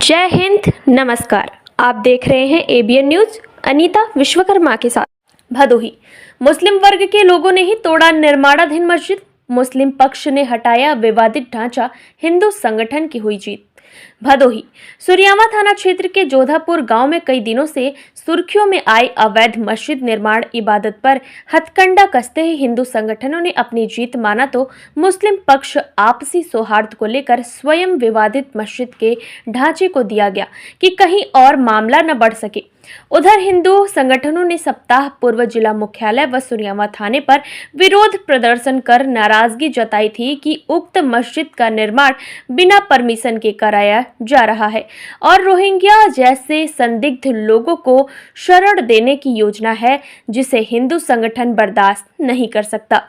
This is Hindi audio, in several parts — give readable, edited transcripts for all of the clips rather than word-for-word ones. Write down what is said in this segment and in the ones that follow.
जय हिंद, नमस्कार। आप देख रहे हैं एबीएन न्यूज। अनीता विश्वकर्मा के साथ। भदोही मुस्लिम वर्ग के लोगों ने ही तोड़ा निर्माणाधीन मस्जिद। मुस्लिम पक्ष ने हटाया विवादित ढांचा, हिंदू संगठन की हुई जीत। भदोही सूर्यावा थाना क्षेत्र के जोधापुर गांव में कई दिनों से सुर्खियों में आई अवैध मस्जिद निर्माण इबादत पर हथकंडा कसते ही हिंदू संगठनों ने अपनी जीत माना तो मुस्लिम पक्ष आपसी सौहार्द को लेकर स्वयं विवादित मस्जिद के ढांचे को दिया गया कि कहीं और मामला न बढ़ सके। उधर हिंदू संगठनों ने सप्ताह पूर्व जिला मुख्यालय व सूर्यावा थाने पर विरोध प्रदर्शन कर नाराजगी जताई थी कि उक्त मस्जिद का निर्माण बिना परमिशन के कराया जा रहा है और रोहिंग्या जैसे संदिग्ध लोगों को शरण देने की योजना है, जिसे हिंदू संगठन बर्दाश्त नहीं कर सकता।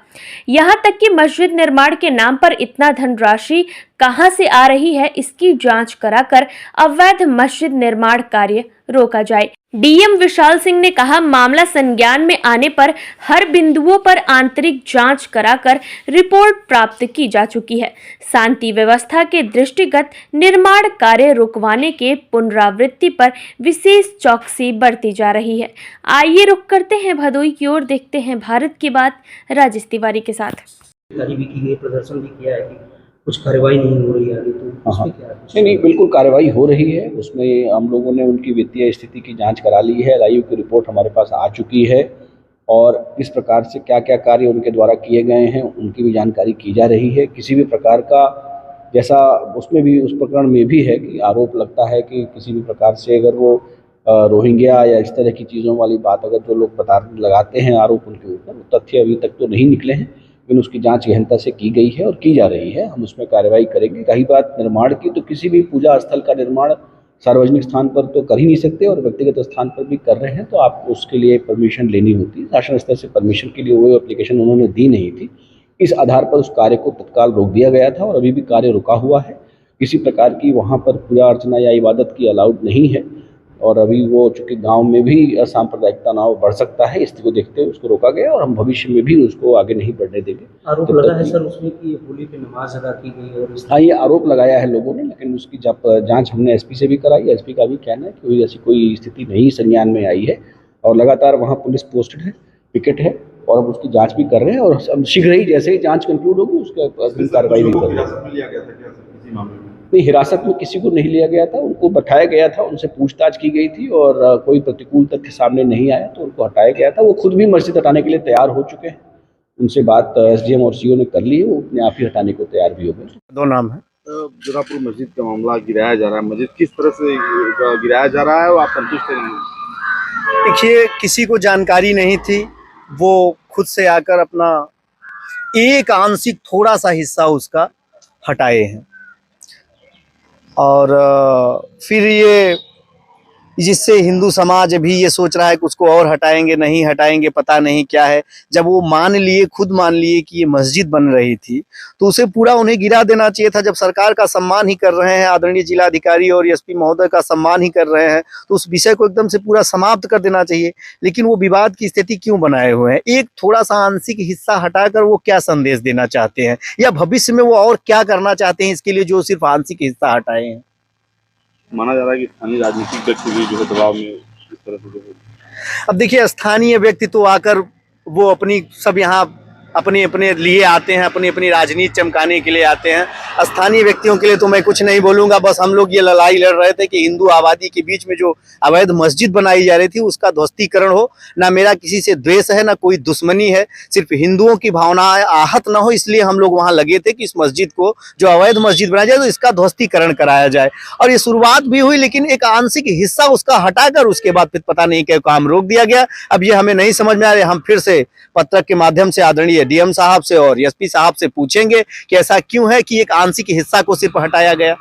यहाँ तक कि मस्जिद निर्माण के नाम पर इतना धनराशि कहां से आ रही है, इसकी जांच कराकर अवैध मस्जिद निर्माण कार्य रोका जाए। डीएम विशाल सिंह ने कहा, मामला संज्ञान में आने पर हर बिंदुओं पर आंतरिक जांच कराकर रिपोर्ट प्राप्त की जा चुकी है। शांति व्यवस्था के दृष्टिगत निर्माण कार्य रुकवाने के पुनरावृत्ति पर विशेष चौकसी बरती जा रही है। आइए रुक करते हैं भदोही की ओर, देखते हैं भारत की बात राजेश तिवारी के साथ। भी की गई, प्रदर्शन भी किया है कि कुछ कार्रवाई नहीं हो रही है अभी, तो उसमें क्या है? नहीं, बिल्कुल कार्रवाई हो रही है। उसमें हम लोगों ने उनकी वित्तीय स्थिति की जांच करा ली है। एलआईयू की रिपोर्ट हमारे पास आ चुकी है और किस प्रकार से क्या क्या कार्य उनके द्वारा किए गए हैं उनकी भी जानकारी की जा रही है। किसी भी प्रकार का जैसा उसमें भी उस प्रकरण में भी है कि आरोप लगता है कि किसी भी प्रकार से अगर वो रोहिंग्या या इस तरह की चीज़ों वाली बात अगर जो लोग लगाते हैं आरोप उनके ऊपर, तथ्य अभी तक तो नहीं निकले हैं, लेकिन उसकी जांच गहनता से की गई है और की जा रही है। हम उसमें कार्रवाई करेंगे। रही बात निर्माण की, तो किसी भी पूजा स्थल का निर्माण सार्वजनिक स्थान पर तो कर ही नहीं सकते और व्यक्तिगत स्थान पर भी कर रहे हैं तो आपको उसके लिए परमिशन लेनी होती है। शासन स्तर से परमिशन के लिए वो एप्लीकेशन उन्होंने दी नहीं थी। इस आधार पर उस कार्य को तत्काल रोक दिया गया था और अभी भी कार्य रुका हुआ है। किसी प्रकार की वहाँ पर पूजा अर्चना या इबादत की अलाउड नहीं है और अभी वो चूँकि गांव में भी असांप्रदायिकता ना बढ़ सकता है, स्थिति को देखते हुए उसको रोका गया और हम भविष्य में भी उसको आगे नहीं बढ़ने देंगे। आरोप लगा है सर उसमें कि होली पे नमाज अदा की गई और हाँ, ये आरोप लगाया है लोगों ने, लेकिन उसकी जब जांच हमने एसपी से भी कराई। एसपी का भी कहना है कि ऐसी कोई स्थिति नहीं संज्ञान में आई है और लगातार वहाँ पुलिस पोस्टेड है, पिकेट है और अब उसकी जाँच भी कर रहे हैं और शीघ्र ही जैसे ही जाँच कंक्लूड होगी उसके कार्रवाई भी कर रहे हैं। नहीं, हिरासत में किसी को नहीं लिया गया था, उनको बैठाया गया था, उनसे पूछताछ की गई थी और कोई प्रतिकूल तथ्य सामने नहीं आया तो उनको हटाया गया था। वो खुद भी मस्जिद हटाने के लिए तैयार हो चुके हैं। उनसे बात एसडीएम और सीओ ने कर ली है, वो अपने आप ही हटाने को तैयार भी हो गए। दो नाम है। जोधापुर मस्जिद का मामला गिराया जा रहा है, मस्जिद किस तरह से गिराया जा रहा है और आप संतुष्ट हैं? देखिए, किसी को जानकारी नहीं थी, वो खुद से आकर अपना एक आंशिक थोड़ा सा हिस्सा उसका हटाए हैं और फिर ये जिससे हिंदू समाज भी ये सोच रहा है कि उसको और हटाएंगे नहीं हटाएंगे, पता नहीं क्या है। जब वो खुद मान लिए कि ये मस्जिद बन रही थी तो उसे पूरा उन्हें गिरा देना चाहिए था। जब सरकार का सम्मान ही कर रहे हैं, आदरणीय जिलाधिकारी और एसपी महोदय का सम्मान ही कर रहे हैं, तो उस विषय को एकदम से पूरा समाप्त कर देना चाहिए। लेकिन वो विवाद की स्थिति क्यों बनाए हुए हैं? एक थोड़ा सा आंशिक हिस्सा हटाकर वो क्या संदेश देना चाहते हैं या भविष्य में वो और क्या करना चाहते हैं इसके लिए जो सिर्फ आंशिक हिस्सा हटाए हैं? माना जा रहा है कि स्थानीय राजनीतिक व्यक्ति भी जो है दबाव में इस तरह से जो है। अब देखिए, स्थानीय व्यक्ति तो आकर वो अपनी सब यहाँ अपने अपने लिए आते हैं, अपनी अपनी राजनीति चमकाने के लिए आते हैं। स्थानीय व्यक्तियों के लिए तो मैं कुछ नहीं बोलूंगा। बस हम लोग ये लड़ाई लड़ रहे थे कि हिंदू आबादी के बीच में जो अवैध मस्जिद बनाई जा रही थी उसका ध्वस्तीकरण हो। ना मेरा किसी से द्वेष है, ना कोई दुश्मनी है, सिर्फ हिंदुओं की भावनाएं आहत ना हो, इसलिए हम लोग वहां लगे थे कि इस मस्जिद को जो अवैध मस्जिद बनाया जाए तो इसका ध्वस्तीकरण कराया जाए। और ये शुरुआत भी हुई, लेकिन एक आंशिक हिस्सा उसका हटाकर उसके बाद फिर पता नहीं क्या काम रोक दिया गया। अब ये हमें नहीं समझ में आ रहा। हम फिर से पत्रक के माध्यम से आदरणीय डीएम साहब से और एसपी साहब से पूछेंगे कि ऐसा क्यों है कि एक आंशिक हिस्सा को सिर्फ हटाया गया।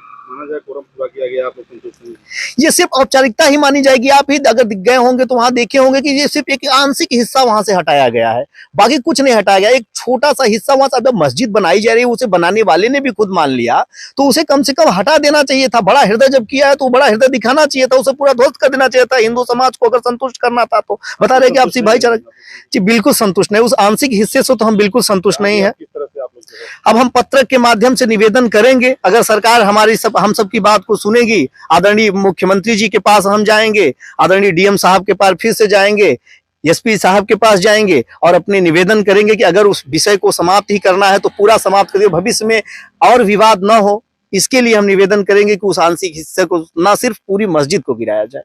ये सिर्फ औपचारिकता ही मानी जाएगी। आप ही अगर दिख गए होंगे तो वहां देखे होंगे कि ये सिर्फ एक आंशिक हिस्सा वहां से हटाया गया है, बाकी कुछ नहीं हटाया गया। एक छोटा सा हिस्सा वहां से मस्जिद बनाई जा रही है, उसे बनाने वाले ने भी खुद मान लिया तो उसे कम से कम हटा देना चाहिए था। बड़ा हृदय जब किया है तो बड़ा हृदय दिखाना चाहिए था, उसे पूरा ध्वस्त कर देना चाहिए था। हिंदू समाज को अगर संतुष्ट करना था तो बता रहे कि आपसी भाईचारा जी बिल्कुल संतुष्ट नहीं, उस आंशिक हिस्से से तो हम बिल्कुल संतुष्ट नहीं है। अब हम पत्र के माध्यम से निवेदन करेंगे, अगर सरकार हमारी हम सब की बात को सुनेगी, आदरणीय मुख्यमंत्री जी के पास हम जाएंगे, आदरणीय डीएम साहब के पास फिर से जाएंगे, एसपी साहब के पास जाएंगे और अपने निवेदन करेंगे कि अगर उस विषय को समाप्त ही करना है तो पूरा समाप्त करिए, भविष्य में और विवाद न हो, इसके लिए हम निवेदन करेंगे कि उस आंशिक हिस्से को न सिर्फ पूरी मस्जिद को गिराया जाए।